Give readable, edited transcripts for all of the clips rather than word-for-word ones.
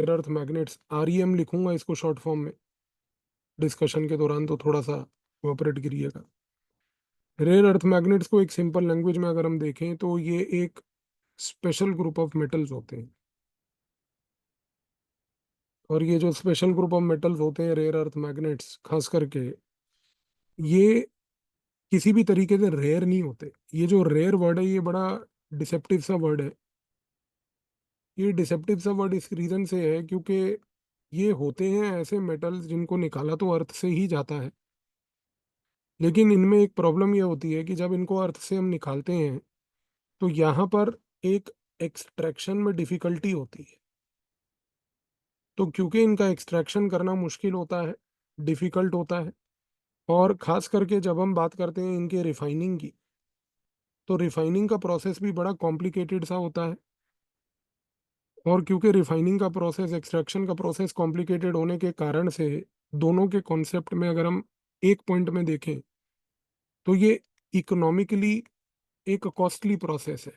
Rare earth magnets, REM लिखूंगा इसको short form में डिस्कशन के दौरान, तो थोड़ा सा कोऑपरेट करिएगा। रेयर अर्थ मैग्नेट्स को एक सिंपल लैंग्वेज में अगर हम देखें तो ये एक स्पेशल ग्रुप ऑफ मेटल्स होते हैं। और ये जो स्पेशल ग्रुप ऑफ मेटल्स होते हैं रेयर अर्थ मैग्नेट्स खास करके, ये किसी भी तरीके से रेयर नहीं होते। ये जो रेयर वर्ड है ये बड़ा डिसेप्टिव सा वर्ड है। ये डिसेप्टिव सा वर्ड इस रीजन से है क्योंकि ये होते हैं ऐसे मेटल्स जिनको निकाला तो अर्थ से ही जाता है, लेकिन इनमें एक प्रॉब्लम ये होती है कि जब इनको अर्थ से हम निकालते हैं तो यहाँ पर एक एक्सट्रैक्शन में डिफिकल्टी होती है। तो क्योंकि इनका एक्सट्रैक्शन करना मुश्किल होता है, डिफिकल्ट होता है, और ख़ास करके जब हम बात करते हैं इनके रिफाइनिंग की, तो रिफाइनिंग का प्रोसेस भी बड़ा कॉम्प्लिकेटेड सा होता है। और क्योंकि रिफाइनिंग का प्रोसेस, एक्सट्रैक्शन का प्रोसेस कॉम्प्लिकेटेड होने के कारण से दोनों के कॉन्सेप्ट में अगर हम एक पॉइंट में देखें तो ये इकोनॉमिकली एक कॉस्टली प्रोसेस है।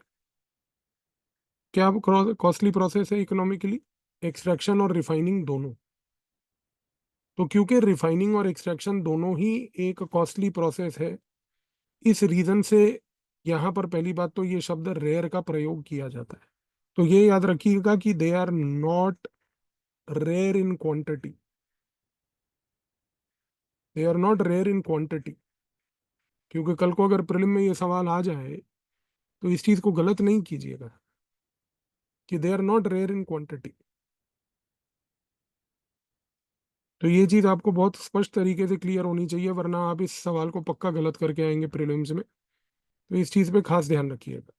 क्या कॉस्टली प्रोसेस है इकोनॉमिकली? एक्सट्रैक्शन और रिफाइनिंग दोनों। तो क्योंकि रिफाइनिंग और एक्सट्रैक्शन दोनों ही एक कॉस्टली प्रोसेस है, इस रीजन से यहाँ पर पहली बात तो ये शब्द रेयर का प्रयोग किया जाता है। तो ये याद रखिएगा कि they are not rare in quantity, they are not rare in quantity. क्योंकि कल को अगर प्रीलिम में ये सवाल आ जाए तो इस चीज को गलत नहीं कीजिएगा कि they are not rare in quantity. तो ये चीज आपको बहुत स्पष्ट तरीके से क्लियर होनी चाहिए, वरना आप इस सवाल को पक्का गलत करके आएंगे प्रीलिम्स में। तो इस चीज पे खास ध्यान रखिएगा।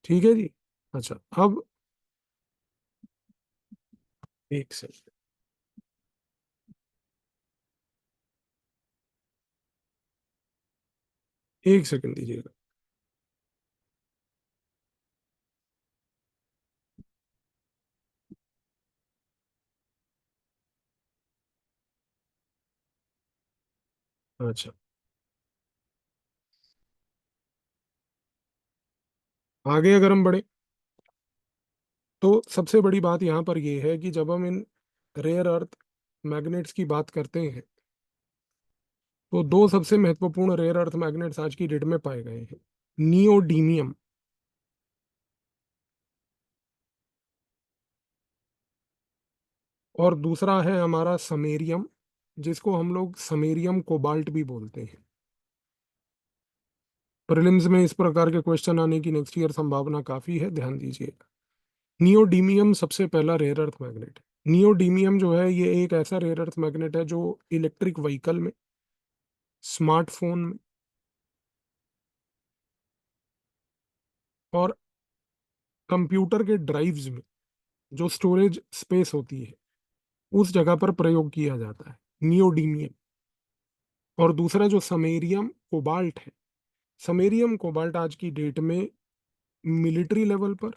ठीक है जी। अच्छा, अब एक सेकंड, एक सेकंड दीजिएगा। अच्छा, आगे अगर हम बढ़े तो सबसे बड़ी बात यहाँ पर यह है कि जब हम इन रेयर अर्थ मैग्नेट्स की बात करते हैं तो दो सबसे महत्वपूर्ण रेयर अर्थ मैग्नेट्स आज की डेट में पाए गए हैं। नियोडीमियम, और दूसरा है हमारा समेरियम, जिसको हम लोग समेरियम कोबाल्ट भी बोलते हैं। प्रीलिम्स में इस प्रकार के क्वेश्चन आने की नेक्स्ट ईयर संभावना काफी है, ध्यान दीजिएगा। नियोडीमियम सबसे पहला रेयर अर्थ मैग्नेट है। नियोडीमियम जो है ये एक ऐसा रेयर अर्थ मैग्नेट है जो इलेक्ट्रिक व्हीकल में, स्मार्टफोन में, और कंप्यूटर के ड्राइव्स में जो स्टोरेज स्पेस होती है उस जगह पर प्रयोग किया जाता है नियोडीमियम। और दूसरा जो समेरियम कोबाल्ट है, समेरियम कोबाल्ट आज की डेट में मिलिट्री लेवल पर,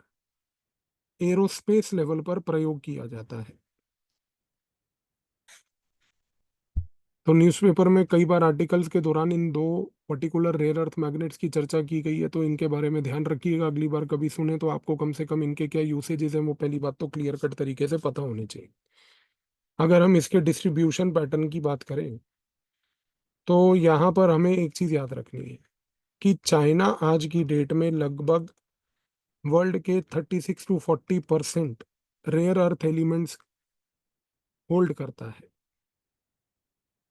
एरोस्पेस लेवल पर प्रयोग किया जाता है। तो न्यूज़पेपर में कई बार आर्टिकल्स के दौरान इन दो पर्टिकुलर रेयर अर्थ मैग्नेट्स की चर्चा की गई है, तो इनके बारे में ध्यान रखिएगा। अगली बार कभी सुने तो आपको कम से कम इनके क्या यूसेजेस हैं वो पहली बात तो क्लियर कट तरीके से पता होनी चाहिए। अगर हम इसके डिस्ट्रीब्यूशन पैटर्न की बात करें तो यहाँ पर हमें एक चीज़ याद रखनी है कि चाइना आज की डेट में लगभग वर्ल्ड के 36 to 40% rare earth elements hold करता है।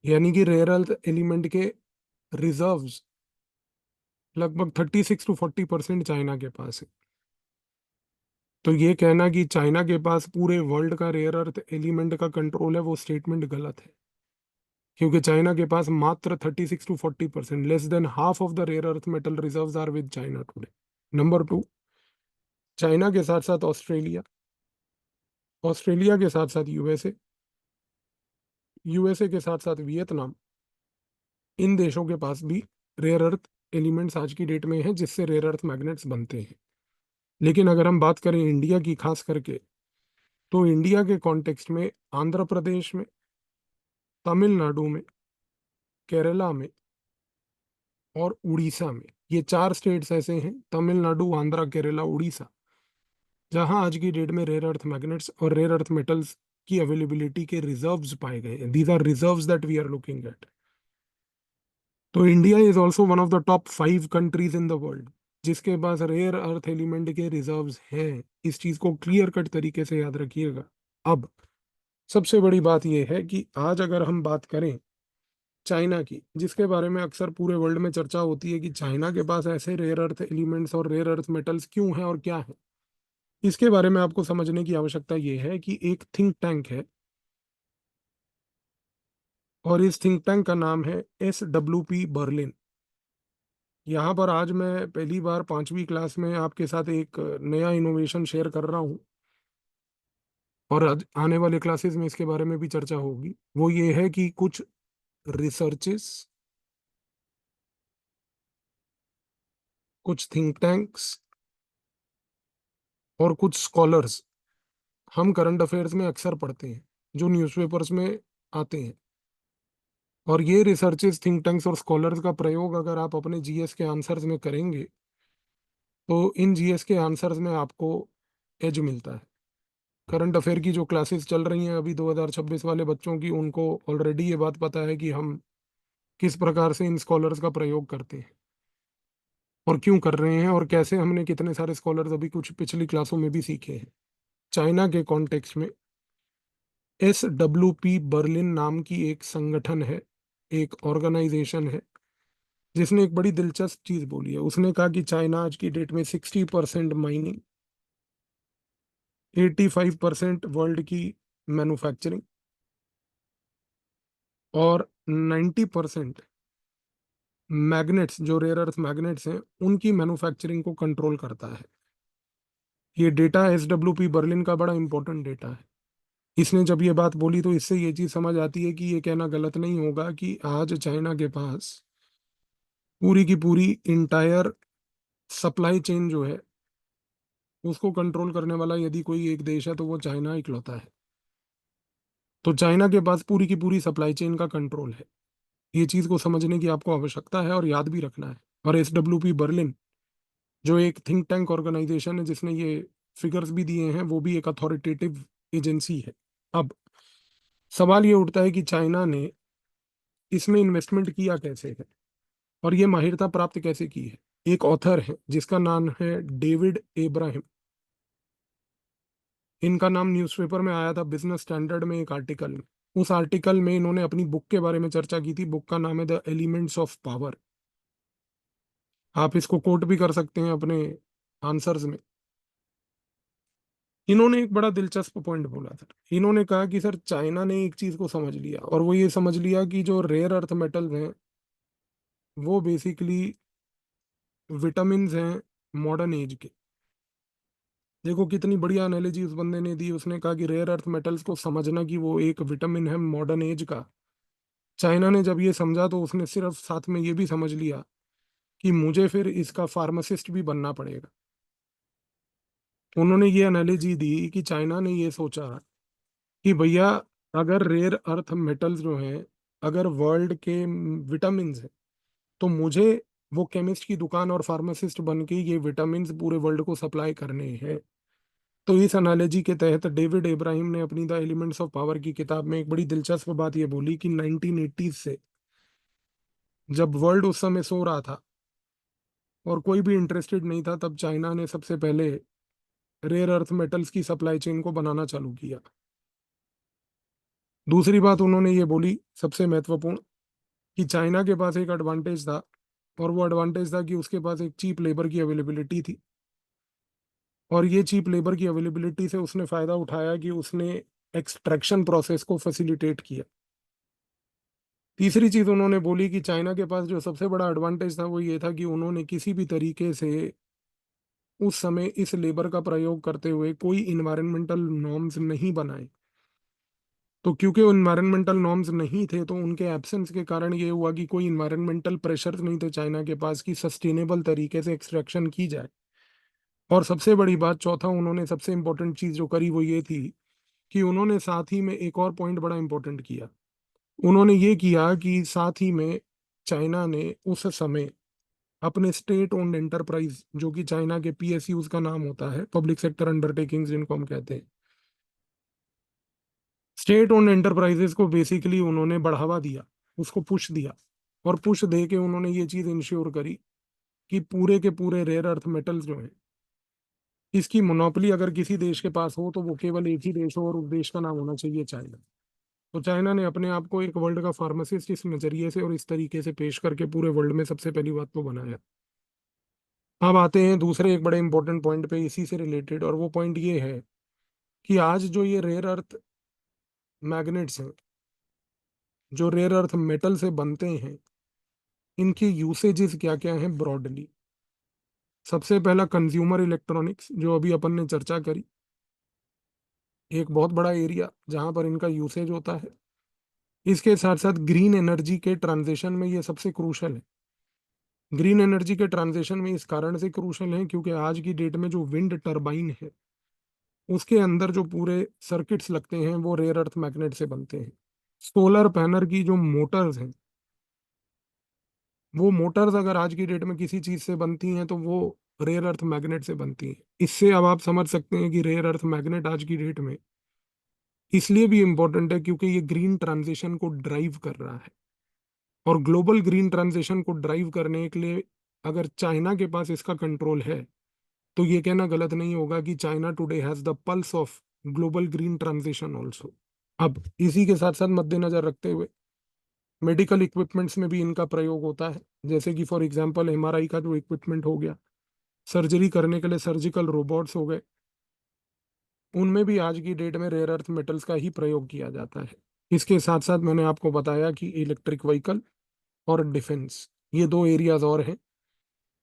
यानी कि रेयर अर्थ एलिमेंट के रिजर्व्स लगभग 36 to 40% चाइना के पास है। तो ये कहना कि चाइना के पास पूरे वर्ल्ड का रेयर अर्थ एलिमेंट का कंट्रोल है, वो स्टेटमेंट गलत है। क्योंकि चाइना के पास मात्र 36 to 40%, less than half of the rare earth metal reserves are with China today. Number two, China के साथ साथ ऑस्ट्रेलिया, ऑस्ट्रेलिया के साथ साथ यूएसए, यूएसए के साथ साथ वियतनाम, इन देशों के पास भी रेयर अर्थ एलिमेंट्स आज की डेट में हैं जिससे रेयर अर्थ मैग्नेट्स बनते हैं। लेकिन अगर हम बात करें इंडिया की खास करके, तो इंडिया के कॉन्टेक्स्ट में आंध्र प्रदेश में, तमिलनाडु में, केरला में और उड़ीसा में, ये चार स्टेट्स ऐसे हैं, तमिलनाडु, आंध्र, केरला, उड़ीसा, जहां आज की डेट में रेयर अर्थ मैग्नेट्स और रेयर अर्थ मेटल्स की अवेलेबिलिटी के रिजर्व्स पाए गए हैं। These are reserves that we are looking at. तो India is also one of the top 5 countries in the world जिसके पास रेयर अर्थ एलिमेंट के रिजर्व्स हैं। इस चीज को क्लियर कट तरीके से याद रखिएगा। अब सबसे बड़ी बात यह है कि आज अगर हम बात करें चाइना की, जिसके बारे में अक्सर पूरे वर्ल्ड में चर्चा होती है कि चाइना के पास ऐसे रेयर अर्थ एलिमेंट्स और रेयर अर्थ मेटल्स क्यों हैं और क्या है, इसके बारे में आपको समझने की आवश्यकता यह है कि एक थिंक टैंक है और इस थिंक टैंक का नाम है SWP बर्लिन। यहाँ पर आज मैं पहली बार 5वीं क्लास में आपके साथ एक नया इनोवेशन शेयर कर रहा हूँ और आने वाले क्लासेस में इसके बारे में भी चर्चा होगी। वो ये है कि कुछ रिसर्चेस, कुछ थिंक टैंक्स और कुछ स्कॉलर्स हम करंट अफेयर्स में अक्सर पढ़ते हैं, जो न्यूज़पेपर्स में आते हैं। और ये रिसर्चेस, थिंक टैंक्स और स्कॉलर्स का प्रयोग अगर आप अपने जीएस के आंसर्स में करेंगे तो इन जीएस के आंसर्स में आपको एज मिलता है। करंट अफेयर की जो क्लासेस चल रही हैं अभी 2026 वाले बच्चों की, उनको ऑलरेडी ये बात पता है कि हम किस प्रकार से इन स्कॉलर्स का प्रयोग करते हैं और क्यों कर रहे हैं और कैसे हमने कितने सारे स्कॉलर्स अभी कुछ पिछली क्लासों में भी सीखे हैं। चाइना के कॉन्टेक्स्ट में SWP बर्लिन नाम की एक संगठन है, एक ऑर्गेनाइजेशन है, जिसने एक बड़ी दिलचस्प चीज बोली है। उसने कहा कि चाइना आज की डेट में 60% माइनिंग, 85% वर्ल्ड की मैन्युफैक्चरिंग और 90% मैग्नेट्स, जो रेयर अर्थ मैग्नेट्स हैं, उनकी मैन्युफैक्चरिंग को कंट्रोल करता है। ये डेटा SWP बर्लिन का बड़ा इंपॉर्टेंट डेटा है। इसने जब ये बात बोली तो इससे ये चीज समझ आती है कि ये कहना गलत नहीं होगा कि आज चाइना के पास पूरी की पूरी इंटायर सप्लाई चेन जो है उसको कंट्रोल करने वाला यदि कोई एक देश है तो वो चाइना इकलौता है। तो चाइना के पास पूरी की पूरी सप्लाई चेन का कंट्रोल है। ये चीज को समझने की आपको आवश्यकता है और याद भी रखना है। और SWP बर्लिन जो एक थिंक टैंक ऑर्गेनाइजेशन है जिसने ये फिगर्स भी दिए हैं, वो भी एक अथॉरिटेटिव एजेंसी है। अब सवाल ये उठता है कि चाइना ने इसमें इन्वेस्टमेंट किया कैसे है और ये माहिरता प्राप्त कैसे की है। एक ऑथर है जिसका नाम है डेविड एब्राहिम। इनका नाम न्यूज़पेपर में आया था, बिजनेस स्टैंडर्ड में, एक आर्टिकल में। उस आर्टिकल में इन्होंने अपनी बुक के बारे में चर्चा की थी। बुक का नाम है द एलिमेंट्स ऑफ पावर। आप इसको कोट भी कर सकते हैं अपने आंसर्स में। इन्होंने एक बड़ा दिलचस्प पॉइंट बोला था। इन्होंने कहा कि सर चाइना ने एक चीज को समझ लिया और वो ये समझ लिया कि जो रेयर अर्थ मेटल्स हैं वो बेसिकली विटामिन हैं मॉडर्न एज के। देखो कितनी बढ़िया एनालॉजी उस बंदे ने दी। उसने कहा कि रेयर अर्थ मेटल्स को समझना कि वो एक विटामिन है मॉडर्न एज का। चाइना ने जब ये समझा तो उसने सिर्फ साथ में ये भी समझ लिया कि मुझे फिर इसका फार्मासिस्ट भी बनना पड़ेगा। उन्होंने ये एनालॉजी दी कि चाइना ने ये सोचा कि भैया अगर रेयर अर्थ मेटल्स जो हैं, अगर वर्ल्ड के विटामिन हैं, तो मुझे वो केमिस्ट की दुकान और फार्मासिस्ट बन के ये विटामिन पूरे वर्ल्ड को सप्लाई करने हैं। तो इस एनालॉजी के तहत डेविड इब्राहिम ने अपनी द एलिमेंट्स ऑफ पावर की किताब में एक बड़ी दिलचस्प बात ये बोली कि 1980 से, जब वर्ल्ड उस समय सो रहा था और कोई भी इंटरेस्टेड नहीं था, तब चाइना ने सबसे पहले रेयर अर्थ मेटल्स की सप्लाई चेन को बनाना चालू किया। दूसरी बात उन्होंने ये बोली, सबसे महत्वपूर्ण, कि चाइना के पास एक एडवांटेज था और वो एडवांटेज था कि उसके पास एक चीप लेबर की अवेलेबिलिटी थी। और ये चीप लेबर की अवेलेबिलिटी से उसने फायदा उठाया कि उसने एक्सट्रैक्शन प्रोसेस को फैसिलिटेट किया। तीसरी चीज उन्होंने बोली कि चाइना के पास जो सबसे बड़ा एडवांटेज था वो ये था कि उन्होंने किसी भी तरीके से उस समय इस लेबर का प्रयोग करते हुए कोई इन्वायरमेंटल नॉर्म्स नहीं बनाए। तो क्योंकि इन्वायरमेंटल नॉर्म्स नहीं थे तो उनके एब्सेंस के कारण ये हुआ कि कोई इन्वायरमेंटल प्रेशर नहीं थे चाइना के पास कि सस्टेनेबल तरीके से एक्सट्रैक्शन की जाए। और सबसे बड़ी बात, चौथा उन्होंने सबसे इंपॉर्टेंट चीज जो करी वो ये थी कि उन्होंने साथ ही में एक और पॉइंट बड़ा इंपॉर्टेंट किया। उन्होंने ये किया कि साथ ही में चाइना ने उस समय अपने स्टेट ओन्ड एंटरप्राइज, जो कि चाइना के पीएसयूज का नाम होता है, पब्लिक सेक्टर अंडरटेकिंग्स जिनको हम कहते हैं, स्टेट ओन्ड एंटरप्राइजेस को बेसिकली उन्होंने बढ़ावा दिया, उसको पुश दिया, और पुश दे के उन्होंने ये चीज इंश्योर करी कि पूरे के पूरे रेयर अर्थ मेटल्स जो हैं, इसकी मोनोपोली अगर किसी देश के पास हो तो वो केवल एक ही देश हो, और उस देश का नाम होना चाहिए चाइना। तो चाइना ने अपने आप को एक वर्ल्ड का फार्मासिस्ट इस नजरिए से और इस तरीके से पेश करके पूरे वर्ल्ड में सबसे पहली बात तो बनाया। अब आते हैं दूसरे एक बड़े इंपॉर्टेंट पॉइंट पे इसी से रिलेटेड, और वो पॉइंट ये है कि आज जो ये रेयर अर्थ मैग्नेट्स हैं, जो रेयर अर्थ मेटल से बनते हैं, इनके यूसेजेस क्या क्या हैं ब्रॉडली। सबसे पहला कंज्यूमर इलेक्ट्रॉनिक्स, जो अभी अपन ने चर्चा करी, एक बहुत बड़ा एरिया जहां पर इनका यूसेज होता है। इसके साथ साथ ग्रीन एनर्जी के ट्रांजिशन में ये सबसे क्रूशल है। ग्रीन एनर्जी के ट्रांजिशन में इस कारण से क्रूशल है क्योंकि आज की डेट में जो विंड टरबाइन है, उसके अंदर जो पूरे सर्किट्स लगते हैं वो रेयर अर्थ मैग्नेट से बनते हैं। सोलर पैनल की जो मोटर्स हैं, वो मोटर्स अगर आज की डेट में किसी चीज से बनती हैं तो वो रेयर अर्थ मैग्नेट से बनती हैं। इससे अब आप समझ सकते हैं कि रेयर अर्थ मैग्नेट आज की डेट में इसलिए भी इम्पोर्टेंट है क्योंकि ये ग्रीन ट्रांजिशन को ड्राइव कर रहा है। और ग्लोबल ग्रीन ट्रांजिशन को ड्राइव करने के लिए अगर चाइना के पास इसका कंट्रोल है, तो ये कहना गलत नहीं होगा कि China today has the pulse of global green transition also. अब इसी के साथ साथ मद्देनजर रखते हुए मेडिकल इक्विपमेंट्स में भी इनका प्रयोग होता है, जैसे कि फॉर एग्जांपल एमआरआई का जो इक्विपमेंट हो गया, सर्जरी करने के लिए सर्जिकल रोबोट्स हो गए, उनमें भी आज की डेट में रेयर अर्थ मेटल्स का ही प्रयोग किया जाता है। इसके साथ साथ मैंने आपको बताया कि इलेक्ट्रिक व्हीकल और डिफेंस, ये दो एरियाज और हैं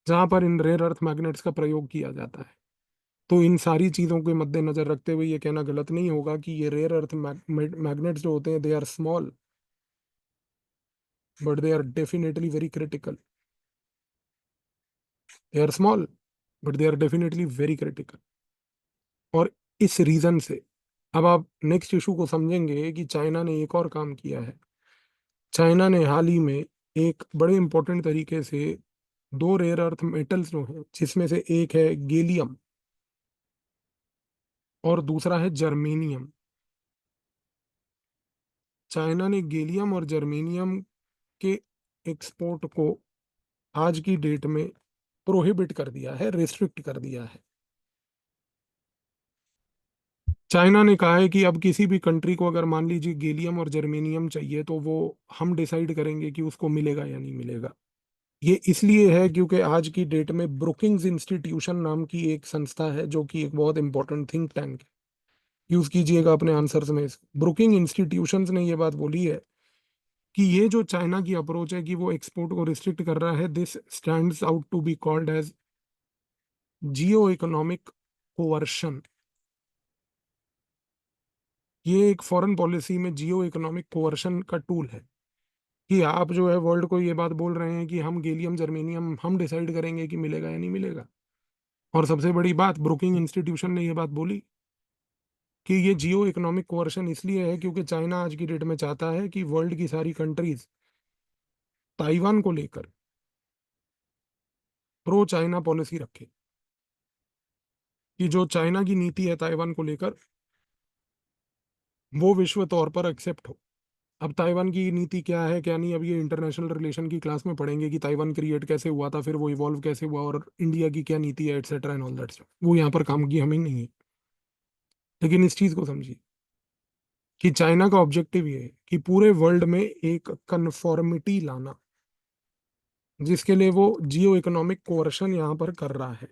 जहां पर इन रेयर अर्थ मैग्नेट्स का प्रयोग किया जाता है। तो इन सारी चीज़ों के मद्देनजर रखते हुए ये कहना गलत नहीं होगा कि ये रेयर अर्थ मैग्नेट्स जो होते हैं, they are small but they are definitely very critical. They are small but they are definitely very critical. और इस रीजन से अब आप नेक्स्ट इशू को समझेंगे कि चाइना ने एक और काम किया है। चाइना ने हाल ही में एक बड़े इंपॉर्टेंट तरीके से दो रेयर अर्थ मेटल्स जो हैं, जिसमें से एक है गैलियम और दूसरा है जर्मेनियम। चाइना ने गैलियम और जर्मेनियम के एक्सपोर्ट को आज की डेट में प्रोहिबिट कर दिया है, रेस्ट्रिक्ट कर दिया है। चाइना ने कहा है कि अब किसी भी कंट्री को अगर मान लीजिए गैलियम और जर्मेनियम चाहिए तो वो हम डिसाइड करेंगे कि उसको मिलेगा या नहीं मिलेगा। ये इसलिए है क्योंकि आज की डेट में ब्रुकिंग्स इंस्टीट्यूशन नाम की एक संस्था है, जो कि एक बहुत इंपॉर्टेंट थिंक टैंक है। यूज कीजिएगा अपने आंसर्स में। ब्रुकिंग इंस्टीट्यूशंस ने ये बात बोली है कि ये जो चाइना की अप्रोच है कि वो एक्सपोर्ट को रिस्ट्रिक्ट कर रहा है, this stands out to be called as geo economic coercion. ये एक फॉरेन पॉलिसी में जियो इकोनॉमिक कोवर्शन का टूल है कि आप जो है वर्ल्ड को ये बात बोल रहे हैं कि हम गैलियम जर्मेनियम हम डिसाइड करेंगे कि मिलेगा या नहीं मिलेगा। और सबसे बड़ी बात, ब्रुकिंग इंस्टीट्यूशन ने ये बात बोली कि ये जियो इकोनॉमिक कोवर्शन इसलिए है क्योंकि चाइना आज की डेट में चाहता है कि वर्ल्ड की सारी कंट्रीज ताइवान को लेकर प्रो चाइना पॉलिसी रखे, कि जो चाइना की नीति है ताइवान को लेकर वो विश्व तौर पर एक्सेप्ट हो। अब ताइवान की नीति क्या है क्या नहीं, अब ये इंटरनेशनल रिलेशन की क्लास में पढ़ेंगे कि ताइवान क्रिएट कैसे हुआ था, फिर वो इवॉल्व कैसे हुआ, और इंडिया की क्या नीति है, etcetera and all that stuff. वो यहाँ पर काम की हमें नहीं है। लेकिन इस चीज को समझिए कि चाइना का ऑब्जेक्टिव ये है कि पूरे वर्ल्ड में एक कन्फॉर्मिटी लाना, जिसके लिए वो जियो इकोनॉमिक कोवर्शन यहाँ पर कर रहा है।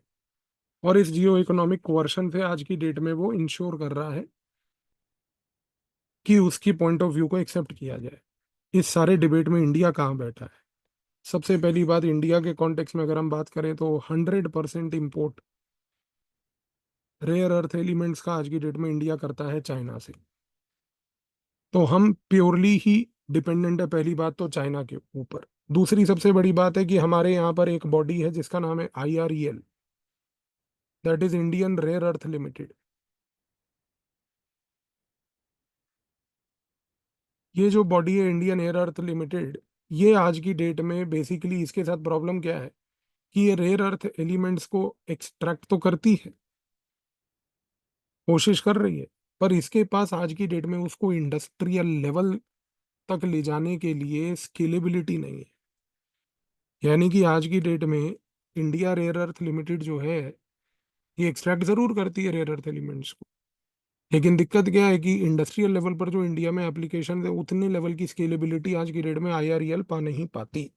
और इस जियो इकोनॉमिक कोवर्शन से आज की डेट में वो इंश्योर कर रहा है कि उसकी पॉइंट ऑफ व्यू को एक्सेप्ट किया जाए। इस सारे डिबेट में इंडिया कहाँ बैठा है? सबसे पहली बात, इंडिया के कॉन्टेक्स्ट में अगर हम बात करें तो 100% इम्पोर्ट रेयर अर्थ एलिमेंट्स का आज की डेट में इंडिया करता है चाइना से। तो हम प्योरली ही डिपेंडेंट है, पहली बात तो चाइना के ऊपर। दूसरी सबसे बड़ी बात है कि हमारे यहाँ पर एक बॉडी है जिसका नाम है IREL, that is Indian rare earth limited. ये जो बॉडी है इंडियन एयर अर्थ लिमिटेड, ये आज की डेट में बेसिकली इसके साथ प्रॉब्लम क्या है कि ये रेयर अर्थ एलिमेंट्स को एक्सट्रैक्ट तो करती है, कोशिश कर रही है, पर इसके पास आज की डेट में उसको इंडस्ट्रियल लेवल तक ले जाने के लिए स्केलेबिलिटी नहीं है। यानी कि आज की डेट में इंडिया रेयर अर्थ लिमिटेड जो है, ये एक्सट्रैक्ट जरूर करती है रेयर अर्थ एलिमेंट्स को, लेकिन दिक्कत क्या है कि इंडस्ट्रियल लेवल पर जो इंडिया में एप्लीकेशन है उतने लेवल की स्केलेबिलिटी आज की डेट में आईआरईएल पा नहीं पाती।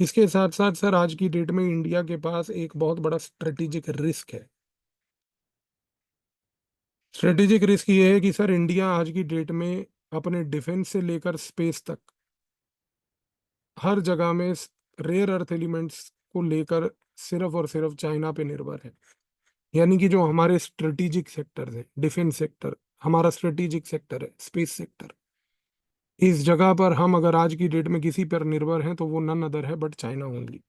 इसके साथ साथ सर आज की डेट में इंडिया के पास एक बहुत बड़ा स्ट्रेटेजिक रिस्क है। स्ट्रेटेजिक रिस्क ये है कि सर इंडिया आज की डेट में अपने डिफेंस से लेकर स्पेस तक हर जगह में रेयर अर्थ एलिमेंट्स को लेकर सिर्फ और सिर्फ चाइना पे निर्भर है। यानी कि जो हमारे स्ट्रेटेजिक सेक्टर है, डिफेंस सेक्टर हमारा स्ट्रेटेजिक सेक्टर है, स्पेस सेक्टर, इस जगह पर हम अगर आज की डेट में किसी पर निर्भर हैं तो वो नन अदर है बट चाइना ओनली।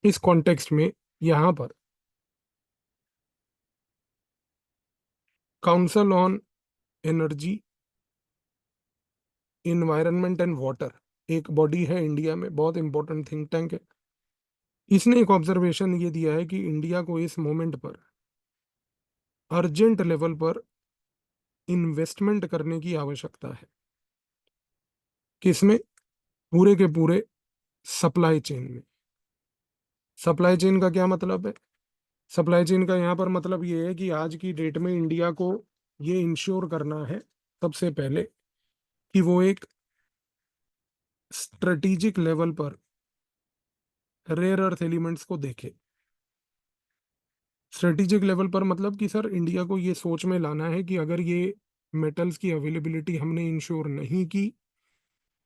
इस कॉन्टेक्स्ट में यहाँ पर council on energy, environment and water एक बॉडी है इंडिया में, बहुत इंपॉर्टेंट थिंक टैंक है। इसने एक ऑब्जर्वेशन ये दिया है कि इंडिया को इस मोमेंट पर अर्जेंट लेवल पर इन्वेस्टमेंट करने की आवश्यकता है। किसमें? पूरे के पूरे सप्लाई चेन में। सप्लाई चेन का क्या मतलब है? सप्लाई चेन का यहाँ पर मतलब ये है कि आज की डेट में इंडिया को ये इंश्योर करना है सबसे पहले कि वो एक स्ट्रेटेजिक लेवल पर रेयर अर्थ एलिमेंट्स को देखे। स्ट्रेटेजिक लेवल पर मतलब कि सर इंडिया को ये सोच में लाना है कि अगर ये मेटल्स की अवेलेबिलिटी हमने इंश्योर नहीं की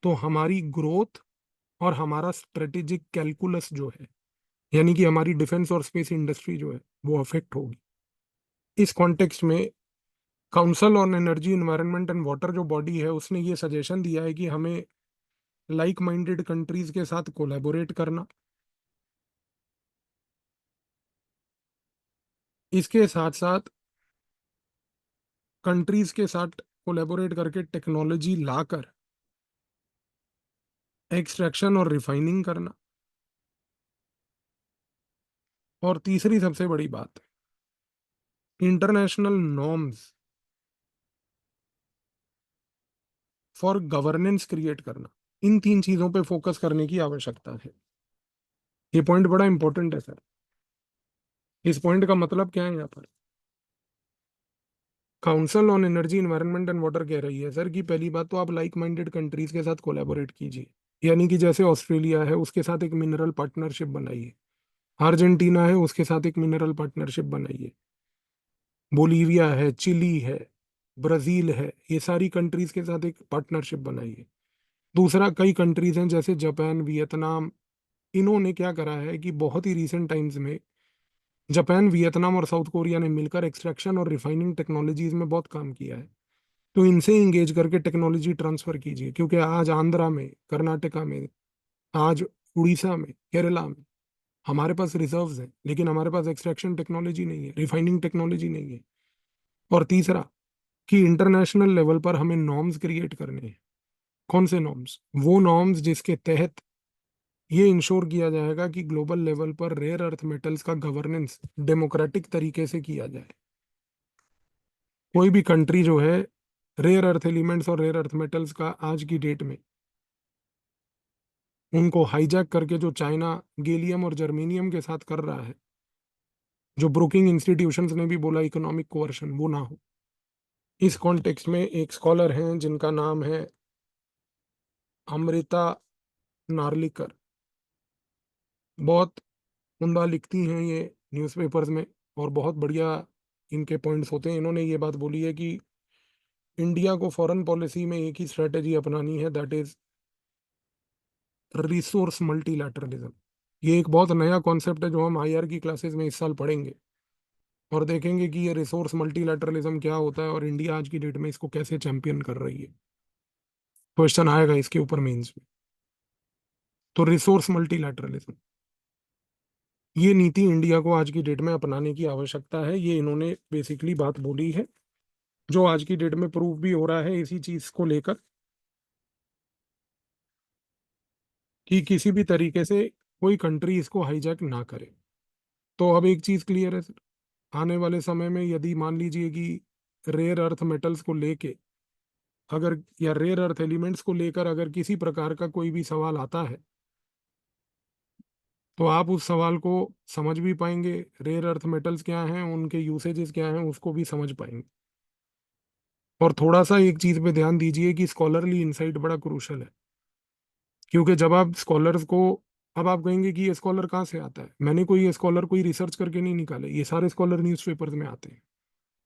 तो हमारी ग्रोथ और हमारा स्ट्रेटेजिक कैलकुलस जो है, यानी कि हमारी डिफेंस और स्पेस इंडस्ट्री जो है, वो अफेक्ट होगी। इस कॉन्टेक्स्ट में council on energy, environment and water जो बॉडी है उसने ये सजेशन दिया है कि हमें लाइक माइंडेड कंट्रीज के साथ कोलैबोरेट करना, इसके साथ साथ कंट्रीज के साथ कोलैबोरेट करके टेक्नोलॉजी लाकर एक्सट्रैक्शन और रिफाइनिंग करना, और तीसरी सबसे बड़ी बात, international norms for governance create करना। इन तीन चीजों पे फोकस करने की आवश्यकता है। ये पॉइंट बड़ा इंपॉर्टेंट है सर। इस पॉइंट का मतलब क्या है यहाँ पर? Council on energy, environment and water कह रही है सर कि पहली बात तो आप लाइक माइंडेड कंट्रीज के साथ कोलैबोरेट कीजिए। यानी कि जैसे ऑस्ट्रेलिया है उसके साथ एक मिनरल पार्टनरशिप बनाइए, अर्जेंटीना है उसके साथ एक मिनरल पार्टनरशिप बनाइए, बोलीविया है, चिली है, ब्राजील है, ये सारी कंट्रीज के साथ एक पार्टनरशिप बनाइए। दूसरा, कई कंट्रीज हैं जैसे जापान, वियतनाम, इन्होंने क्या करा है कि बहुत ही रिसेंट टाइम्स में जापान, वियतनाम और साउथ कोरिया ने मिलकर एक्सट्रैक्शन और रिफाइनिंग टेक्नोलॉजीज में बहुत काम किया है। तो इनसे इंगेज करके टेक्नोलॉजी ट्रांसफर कीजिए, क्योंकि आज आंध्रा में, कर्नाटका में, आज उड़ीसा में, केरला में हमारे पास रिजर्व्स हैं, लेकिन हमारे पास एक्सट्रैक्शन टेक्नोलॉजी नहीं है, रिफाइनिंग टेक्नोलॉजी नहीं है। और तीसरा, कि इंटरनेशनल लेवल पर हमें नॉर्म्स क्रिएट करने हैं। कौन से नॉर्म्स? वो नॉर्म्स जिसके तहत ये इंश्योर किया जाएगा कि ग्लोबल लेवल पर रेयर अर्थ मेटल्स का गवर्नेंस डेमोक्रेटिक तरीके से किया जाए। कोई भी कंट्री जो है रेयर अर्थ एलिमेंट्स और रेयर अर्थ मेटल्स का आज की डेट में उनको हाईजैक करके, जो चाइना गैलियम और जर्मेनियम के साथ कर रहा है, जो ब्रोकिंग इंस्टीट्यूशंस ने भी बोला इकोनॉमिक कोवर्शन, वो ना हो। इस कॉन्टेक्स्ट में एक स्कॉलर हैं जिनका नाम है अमृता नार्लिकर, बहुत उम्दा लिखती हैं ये न्यूज़पेपर्स में, और बहुत बढ़िया इनके पॉइंट्स होते हैं। इन्होंने ये बात बोली है कि इंडिया को फॉरेन पॉलिसी में एक ही स्ट्रेटेजी अपनानी है, दैट इज रिसोर्स मल्टीलैटरलिज्म। ये एक बहुत नया कॉन्सेप्ट है जो हम आईआर की क्लासेस में इस साल पढ़ेंगे और देखेंगे कि ये रिसोर्स मल्टीलैटरलिज्म क्या होता है और इंडिया आज की डेट में इसको कैसे चैंपियन कर रही है। क्वेश्चन आएगा इसके ऊपर मेंस में। तो रिसोर्स मल्टीलैटरलिज्म, ये नीति इंडिया को आज की डेट में अपनाने की आवश्यकता है, ये इन्होंने बेसिकली बात बोली है, जो आज की डेट में प्रूव भी हो रहा है इसी चीज को लेकर कि किसी भी तरीके से कोई कंट्री इसको हाईजैक ना करे। तो अब एक चीज क्लियर है सर, आने वाले समय में यदि मान लीजिए कि रेयर अर्थ मेटल्स को लेके अगर, या रेयर अर्थ एलिमेंट्स को लेकर अगर किसी प्रकार का कोई भी सवाल आता है, तो आप उस सवाल को समझ भी पाएंगे, रेयर अर्थ मेटल्स क्या हैं, उनके यूसेजेस क्या हैं, उसको भी समझ पाएंगे। और थोड़ा सा एक चीज पे ध्यान दीजिए कि स्कॉलरली इंसाइट बड़ा क्रूशल है, क्योंकि जब आप स्कॉलर्स को, अब आप कहेंगे कि ये स्कॉलर कहाँ से आता है, मैंने कोई ये स्कॉलर कोई रिसर्च करके नहीं निकाले, ये सारे स्कॉलर न्यूज़पेपर्स में आते हैं,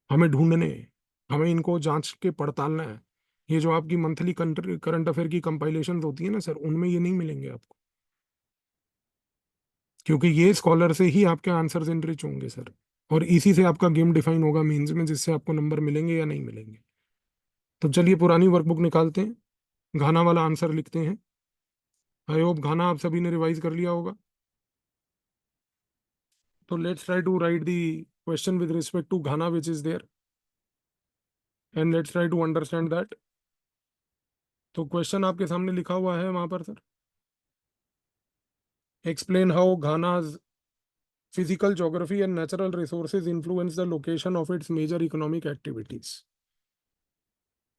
हमें ढूंढने हैं, हमें इनको जांच के पड़तालना है। ये जो आपकी मंथली करंट अफेयर की कंपाइलेशन होती है ना सर, उनमें ये नहीं मिलेंगे आपको, क्योंकि ये स्कॉलर से ही आपके आंसर्स इनरिच होंगे सर, और इसी से आपका गेम डिफाइन होगा मेंस में, जिससे आपको नंबर मिलेंगे या नहीं मिलेंगे। तो चलिए पुरानी वर्कबुक निकालते हैं, घाना वाला आंसर लिखते हैं। आई होप घाना आप सभी ने रिवाइज कर लिया होगा। तो let's try to write the question with respect to Ghana which is there, and let's try to understand that. तो क्वेश्चन आपके सामने लिखा हुआ है वहां पर sir, explain how Ghana's physical geography and natural resources influence the location of its major economic activities।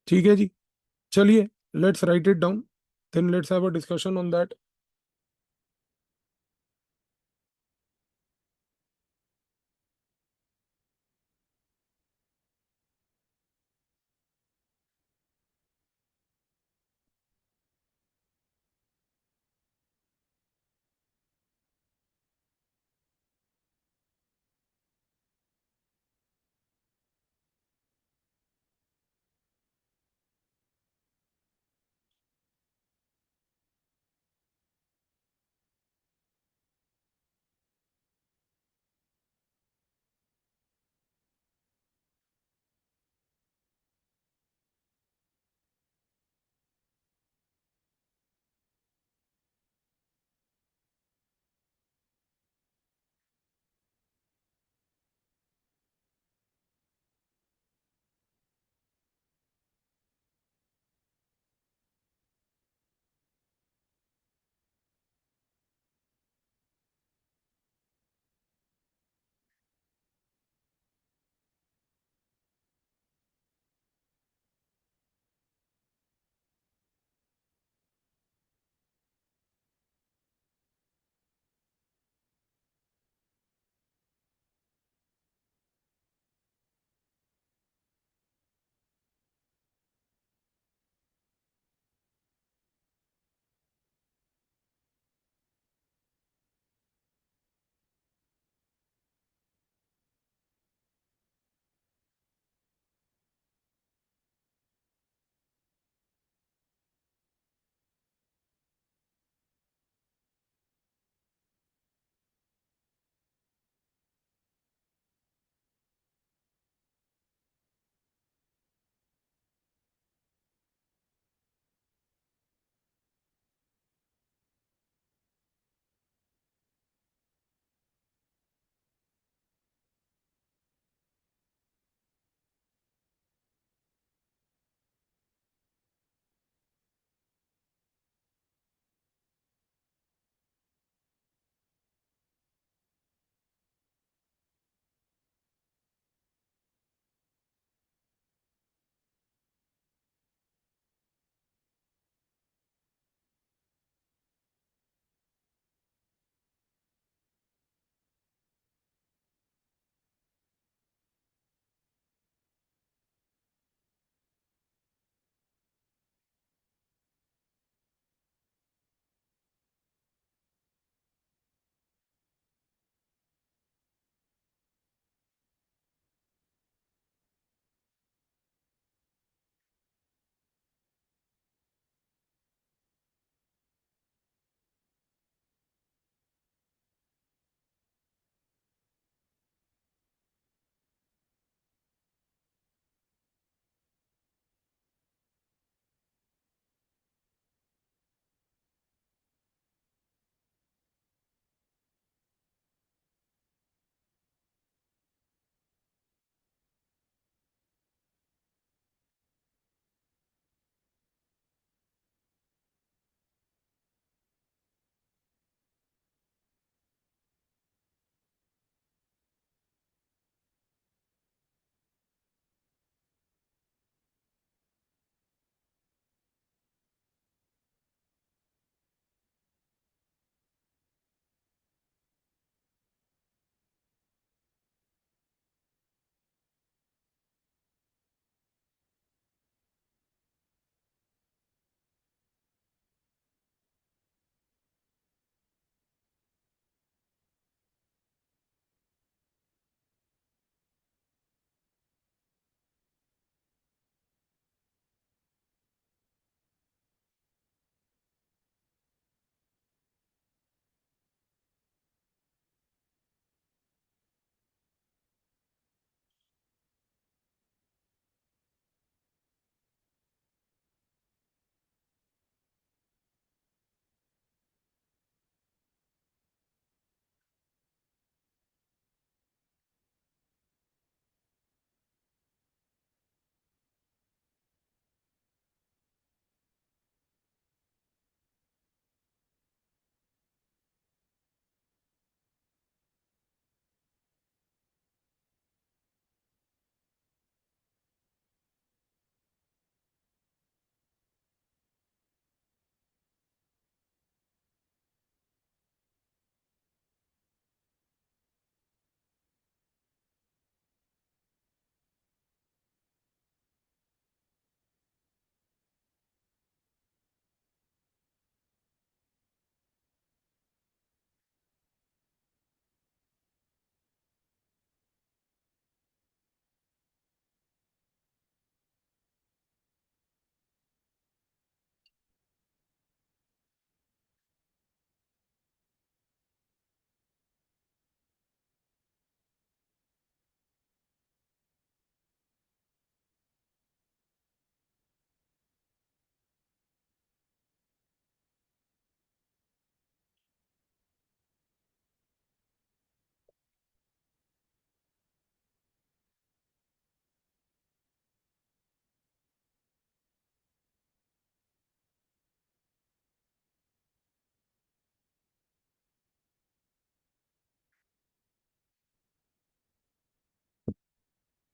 ठीक है जी, चलिए let's write it down, then let's have a discussion on that.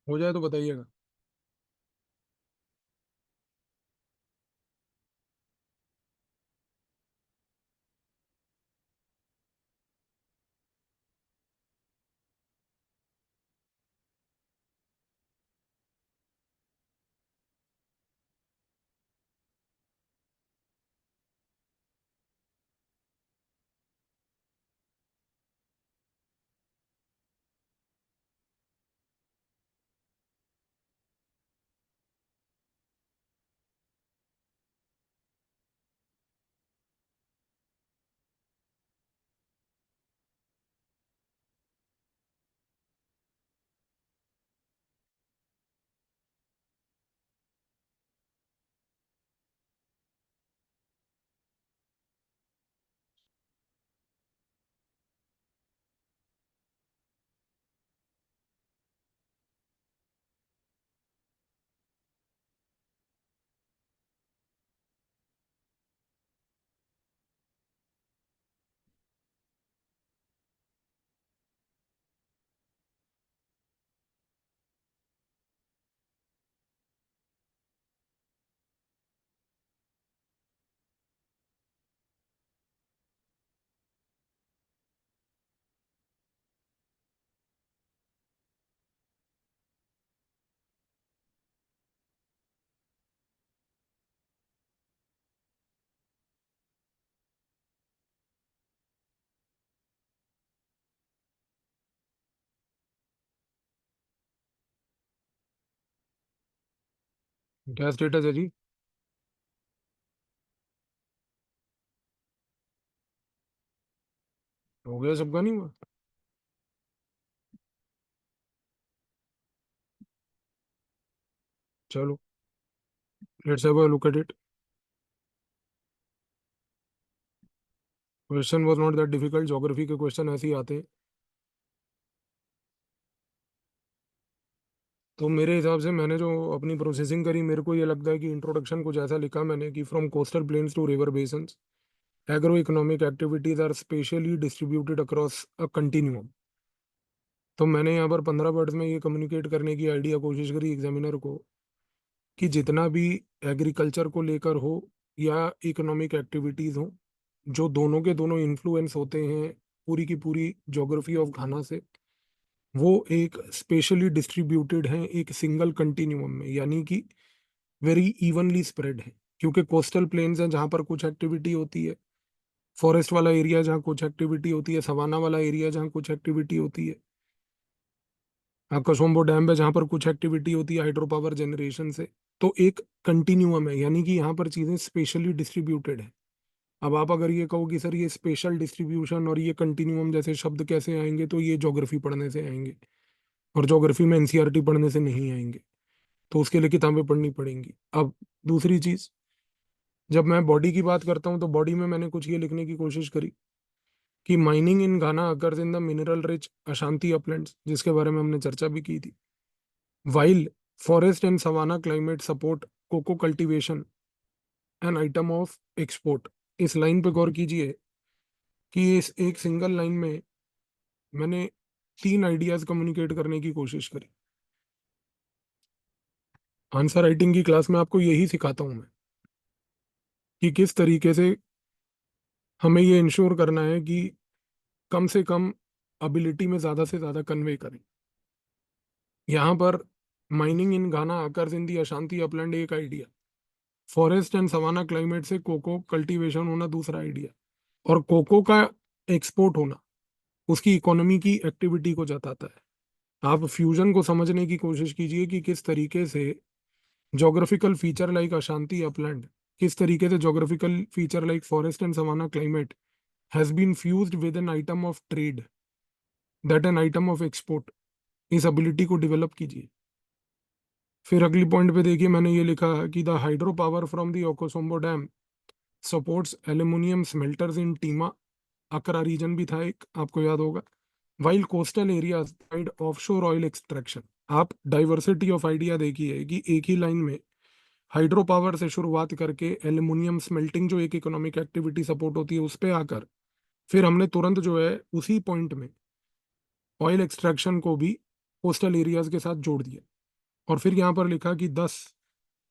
हो जाए तो बताइएगा। क्या स्टेटस है जी? हो गया सबका, नहीं हुआ? चलो, let's have a look at it. Question was not that difficult, geography के क्वेश्चन ऐसे ही आते हैं। तो मेरे हिसाब से मैंने जो अपनी प्रोसेसिंग करी, मेरे को ये लगता है कि इंट्रोडक्शन कुछ ऐसा लिखा मैंने कि from coastal plains to river basins, agro economic activities are spatially distributed across a continuum. तो मैंने यहाँ पर 15 वर्ड्स में ये कम्युनिकेट करने की आइडिया कोशिश करी एग्जामिनर को कि जितना भी एग्रीकल्चर को लेकर हो या इकोनॉमिक एक्टिविटीज हो, जो दोनों के दोनों इन्फ्लुएंस होते हैं पूरी की पूरी ज्योग्राफी ऑफ घाना से, वो एक स्पेशली डिस्ट्रीब्यूटेड हैं एक सिंगल कंटिन्यूम में, यानी कि वेरी इवनली स्प्रेड है। क्योंकि कोस्टल प्लेन्स हैं जहाँ पर कुछ एक्टिविटी होती है, फॉरेस्ट वाला एरिया जहाँ कुछ एक्टिविटी होती है, सवाना वाला एरिया जहाँ कुछ एक्टिविटी होती है, कसोम्बो डैम है जहाँ पर कुछ एक्टिविटी होती है हाइड्रो पावर जनरेशन से। तो एक कंटिन्यूम है, यानी कि यहाँ पर चीज़ें स्पेशली डिस्ट्रीब्यूटेड है। अब आप अगर ये कहो कि सर ये स्पेशल डिस्ट्रीब्यूशन और ये कंटिन्यूम जैसे शब्द कैसे आएंगे, तो ये ज्योग्राफी पढ़ने से आएंगे, और ज्योग्राफी में एनसीईआरटी पढ़ने से नहीं आएंगे। तो उसके लिए किताबें पढ़नी पड़ेंगी। अब दूसरी चीज़, जब मैं बॉडी की बात करता हूँ तो बॉडी में मैंने कुछ ये लिखने की कोशिश करी कि mining in Ghana occurs in the mineral rich Ashanti uplands, जिसके बारे में हमने चर्चा भी की थी। While forest and savanna climate support cocoa cultivation an item of export. इस लाइन पे गौर कीजिए कि इस एक सिंगल लाइन में मैंने 3 आइडियाज कम्युनिकेट करने की कोशिश करी। आंसर राइटिंग की क्लास में आपको यही सिखाता हूं मैं कि किस तरीके से हमें ये इंश्योर करना है कि कम से कम अबिलिटी में ज़्यादा से ज़्यादा कन्वे करें। यहाँ पर mining in Ghana occurs in the Ashanti upland एक idea, forest and savanna climate से कोको कल्टीवेशन होना दूसरा आइडिया, और कोको का एक्सपोर्ट होना उसकी इकोनॉमी की एक्टिविटी को जताता है। आप फ्यूजन को समझने की कोशिश कीजिए कि किस तरीके से geographical feature like Ashanti upland, किस तरीके से geographical feature like forest and savanna climate has been fused with an item of trade, that an item of export. इस एबिलिटी को डेवलप कीजिए। फिर अगली पॉइंट पे देखिए, मैंने ये लिखा कि the hydro power from the Akosombo dam supports aluminium smelters in Tema, Accra region भी था एक, आपको याद होगा। While coastal areas provide offshore oil extraction. आप डाइवर्सिटी ऑफ आइडिया देखिए कि एक ही लाइन में हाइड्रो पावर से शुरुआत करके एल्यूमिनियम स्मेल्टिंग जो एक इकोनॉमिक एक्टिविटी सपोर्ट होती है उस पे आकर, फिर हमने तुरंत जो है उसी पॉइंट में ऑयल एक्सट्रैक्शन को भी कोस्टल एरियाज के साथ जोड़ दिया। और फिर यहाँ पर लिखा कि 10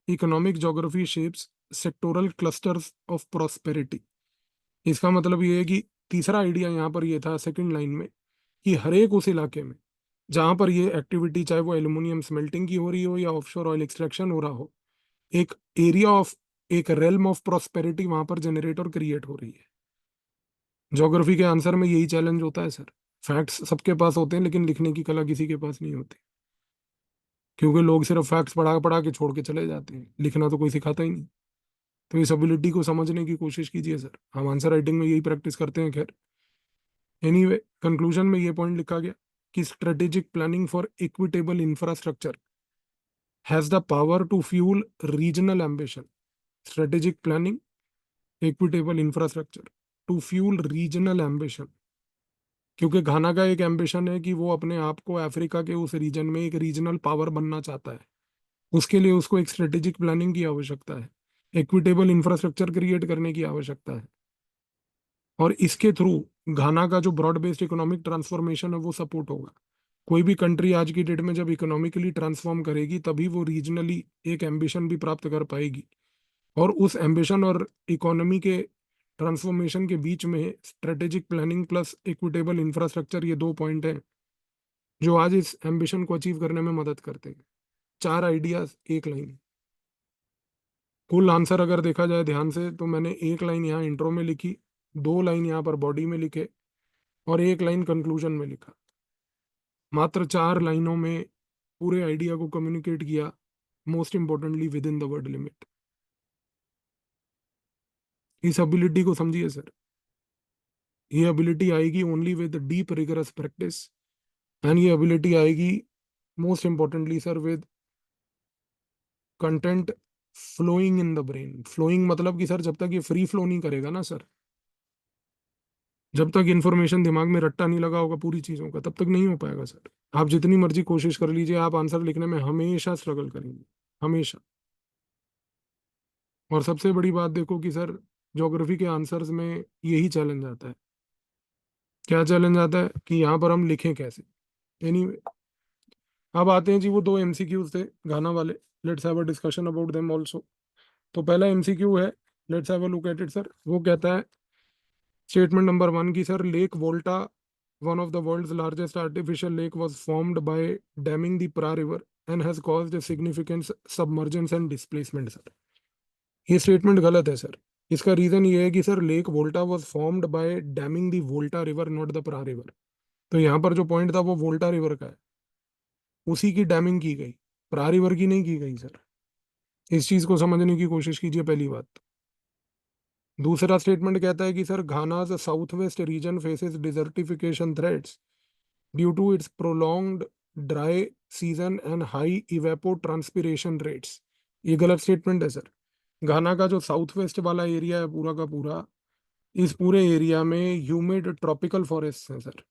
economic geography shapes sectoral clusters of prosperity. इसका मतलब ये है कि तीसरा आइडिया यहाँ पर ये था सेकंड लाइन में, कि हर एक उस इलाके में जहां पर ये एक्टिविटी, चाहे वो एल्युमिनियम स्मेल्टिंग की हो रही हो या ऑफशोर ऑयल एक्सट्रैक्शन हो रहा हो, एक एरिया ऑफ, एक रेल्म ऑफ प्रॉस्पेरिटी वहां पर जनरेट और क्रिएट हो रही है। ज्योग्राफी के आंसर में यही चैलेंज होता है सर। फैक्ट्स सबके पास होते हैं लेकिन लिखने की कला किसी के पास नहीं होती, क्योंकि लोग सिर्फ फैक्ट्स पढ़ा पढ़ा के छोड़ के चले जाते हैं, लिखना तो कोई सिखाता ही नहीं। तो इस एबिलिटी को समझने की कोशिश कीजिए सर, हम आंसर राइटिंग में यही प्रैक्टिस करते हैं। खैर, एनीवे, कंक्लूजन में ये पॉइंट लिखा गया कि strategic planning for equitable infrastructure has the power to fuel regional ambition. Strategic planning, equitable infrastructure to fuel regional ambition, क्योंकि घाना का एक एम्बिशन है कि वो अपने आप को अफ्रीका के उस रीजन में एक रीजनल पावर बनना चाहता है। उसके लिए उसको एक स्ट्रेटेजिक प्लानिंग की आवश्यकता है, इक्विटेबल इंफ्रास्ट्रक्चर क्रिएट करने की आवश्यकता है, और इसके थ्रू घाना का जो ब्रॉड बेस्ड इकोनॉमिक ट्रांसफॉर्मेशन है वो सपोर्ट होगा। कोई भी कंट्री आज की डेट में जब इकोनॉमिकली ट्रांसफॉर्म करेगी तभी वो रीजनली एक एम्बिशन भी प्राप्त कर पाएगी। और उस एम्बिशन और इकोनॉमी के ट्रांसफॉर्मेशन के बीच में strategic planning plus equitable infrastructure, ये दो पॉइंट हैं जो आज इस एम्बिशन को अचीव करने में मदद करते हैं। 4 आइडियाज, एक लाइन। कुल आंसर अगर देखा जाए ध्यान से तो मैंने एक लाइन यहाँ इंट्रो में लिखी, 2 लाइन यहाँ पर बॉडी में लिखे और एक लाइन कंक्लूजन में लिखा। मात्र 4 लाइनों में पूरे आइडिया को कम्युनिकेट किया, most importantly within the word limit. इस एबिलिटी को समझिए सर, ये एबिलिटी आएगी only with deep rigorous practice, and ये एबिलिटी आएगी most importantly sir with content flowing in the brain. Flowing मतलब कि सर जब तक ये फ्री फ्लो नहीं करेगा ना सर, जब तक इन्फॉर्मेशन दिमाग में रट्टा नहीं लगा होगा पूरी चीजों का, तब तक नहीं हो पाएगा सर। आप जितनी मर्जी कोशिश कर लीजिए, आप आंसर लिखने में हमेशा स्ट्रगल करेंगे, हमेशा। और सबसे बड़ी बात देखो कि सर ज्योग्राफी के आंसर्स में यही चैलेंज आता है। क्या चैलेंज आता है कि यहाँ पर हम लिखें कैसे। एनीवे, अब आते हैं जी वो 2 एमसीक्यूज थे गाना वाले। Let's have a discussion about them also. तो पहला एमसीक्यू है, let's have a look at it sir. वो कहता है स्टेटमेंट नंबर 1 की sir, lake Volta, one of the world's largest artificial lake, was formed by damming the Pra river and has caused a significant submergence and displacement sir. ये statement गलत है sir. इसका reason ये है कि sir lake Volta was formed by damming the Volta river, not the Pra river. तो यहाँ पर जो पॉइंट था वो वोल्टा रिवर का है, उसी की डैमिंग की गई, प्रा रिवर की नहीं की गई सर। इस चीज को समझने की कोशिश कीजिए, पहली बात। दूसरा स्टेटमेंट कहता है कि sir Ghana's south west region faces desertification threats due to its prolonged dry season and high evapotranspiration rates. ये गलत स्टेटमेंट है सर। घाना का जो साउथ वेस्ट वाला एरिया है पूरा का पूरा, इस पूरे एरिया में ह्यूमिड ट्रॉपिकल फॉरेस्ट है सर।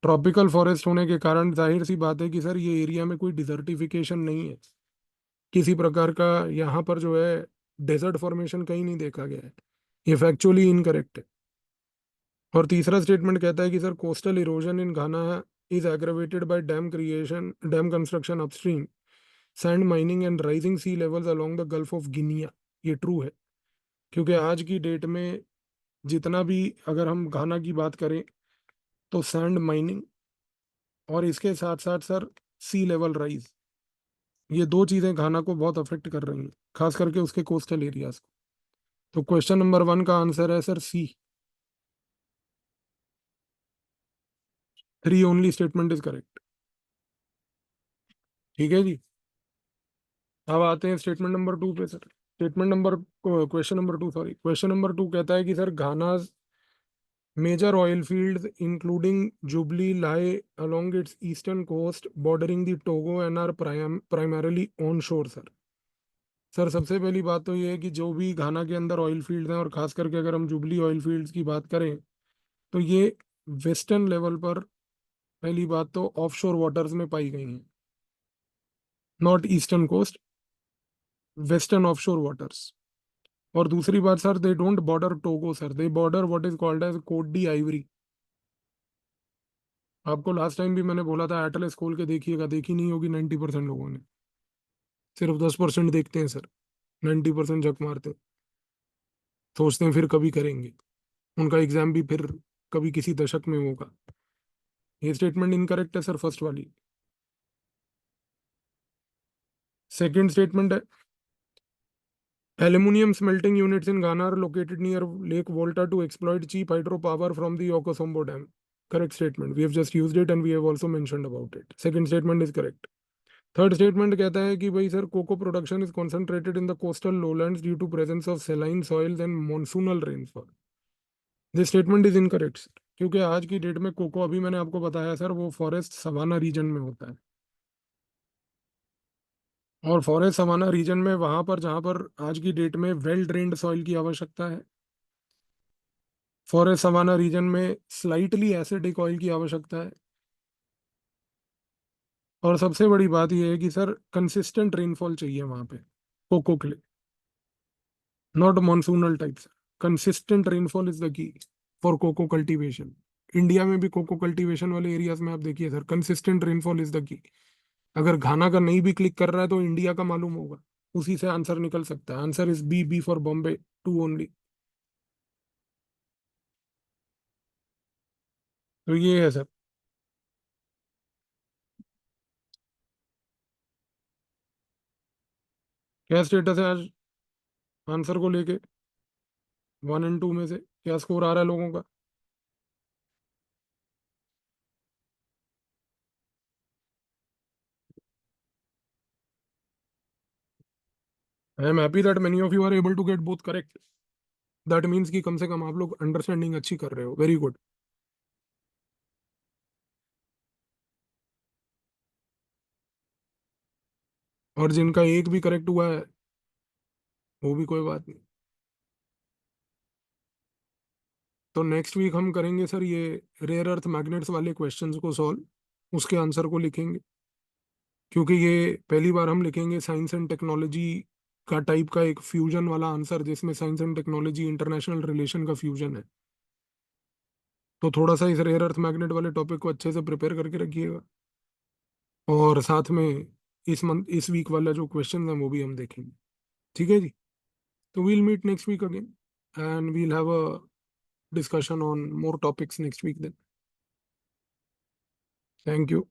ट्रॉपिकल फॉरेस्ट होने के कारण जाहिर सी बात है कि सर ये एरिया में कोई डिजर्टिफिकेशन नहीं है, किसी प्रकार का यहाँ पर जो है डेजर्ट फॉर्मेशन कहीं नहीं देखा गया है। ये फैक्चुअली इनकरेक्ट है। और तीसरा स्टेटमेंट कहता है कि sir coastal erosion in Ghana is aggravated by dam creation, dam construction upstream, sand mining and rising sea levels along the gulf of Guinea. ये ट्रू है, क्योंकि आज की डेट में जितना भी, अगर हम घाना की बात करें तो सैंड माइनिंग और इसके साथ साथ सर सी लेवल राइज, ये दो चीजें घाना को बहुत अफेक्ट कर रही हैं, खास करके उसके कोस्टल एरियाज को। तो क्वेश्चन नंबर 1 का आंसर है sir C, 3 only statement is correct. ठीक है जी। अब आते हैं स्टेटमेंट नंबर 2 पे sir. Statement number, question number 2, sorry, question number 2 कहता है कि sir Ghana major oil fields including Jubilee lie along its eastern coast bordering the Togo and are primarily onshore sir. Sir सबसे पहली बात तो ये है कि जो भी घाना के अंदर ऑयल फील्ड्स हैं, और खास करके अगर हम जुबली ऑयल फील्ड्स की बात करें, तो ये वेस्टर्न लेवल पर, पहली बात तो ऑफशोर वाटर्स में पाई गई हैं, not eastern coast, western offshore waters. और दूसरी बात sir, they don't border Togo sir, they border what is called as Cote d'Ivoire. आपको लास्ट टाइम भी मैंने बोला था एटलस खोल के देखिएगा, देखी नहीं होगी 90% लोगों ने। सिर्फ 10% देखते हैं सर, 90% झक मारते हैं, सोचते हैं फिर कभी करेंगे। उनका एग्जाम भी फिर कभी किसी दशक में होगा। ये स्टेटमेंट इनकरेक्ट है सर, फर्स्ट वाली। सेकंड स्टेटमेंट है, aluminum smelting units in Ghana are located near Lake Volta to exploit cheap hydropower from the Okosombo Dam. Correct statement. We have just used it and we have also mentioned about it. Second statement is correct. Third statement कहता है कि भाई sir cocoa production is concentrated in the coastal lowlands due to presence of saline soils and monsoonal rainfall. This statement is incorrect, क्योंकि आज की date में cocoa, अभी मैंने आपको बताया सर, वो फॉरेस्ट सवाना रीजन में होता है। और फॉरेस्ट सवाना रीजन में वहां पर जहां पर आज की डेट में वेल ड्रेन्ड सॉइल की आवश्यकता है, फॉरेस्ट सवाना रीजन में स्लाइटली एसिडिक ऑयल की आवश्यकता है, और सबसे बड़ी बात यह है कि सर कंसिस्टेंट रेनफॉल चाहिए वहां पे कोको के लिए, not monsoonal types. Consistent rainfall is the key for cocoa cultivation. India में भी कोको कल्टीवेशन वाले एरियाज में आप देखिए sir, consistent rainfall is the key. अगर घाना का नहीं भी क्लिक कर रहा है तो इंडिया का मालूम होगा, उसी से आंसर निकल सकता है। Answer is B, B for Bombay, two only. तो ये है सर। क्या स्टेटस है आज आंसर को लेके, 1 और 2 में से क्या स्कोर आ रहा है लोगों का? I am happy that many of you are able to get both correct. That means कि कम से कम आप लोग अंडरस्टैंडिंग अच्छी कर रहे हो। Very good. और जिनका एक भी करेक्ट हुआ है वो भी कोई बात नहीं। तो नेक्स्ट वीक हम करेंगे सर ये रेयर अर्थ मैग्नेट्स वाले क्वेश्चंस को सॉल्व, उसके आंसर को लिखेंगे। क्योंकि ये पहली बार हम लिखेंगे साइंस एंड टेक्नोलॉजी का टाइप का एक फ्यूजन वाला आंसर, जिसमें science and technology international relation का फ्यूजन है। तो थोड़ा सा इस रेयर अर्थ मैग्नेट वाले टॉपिक को अच्छे से प्रिपेयर करके रखिएगा, और साथ में इस वीक वाला जो क्वेश्चन है वो भी हम देखेंगे। ठीक है जी। तो we'll meet next week again and we'll have a discussion on more topics next week then. Thank you.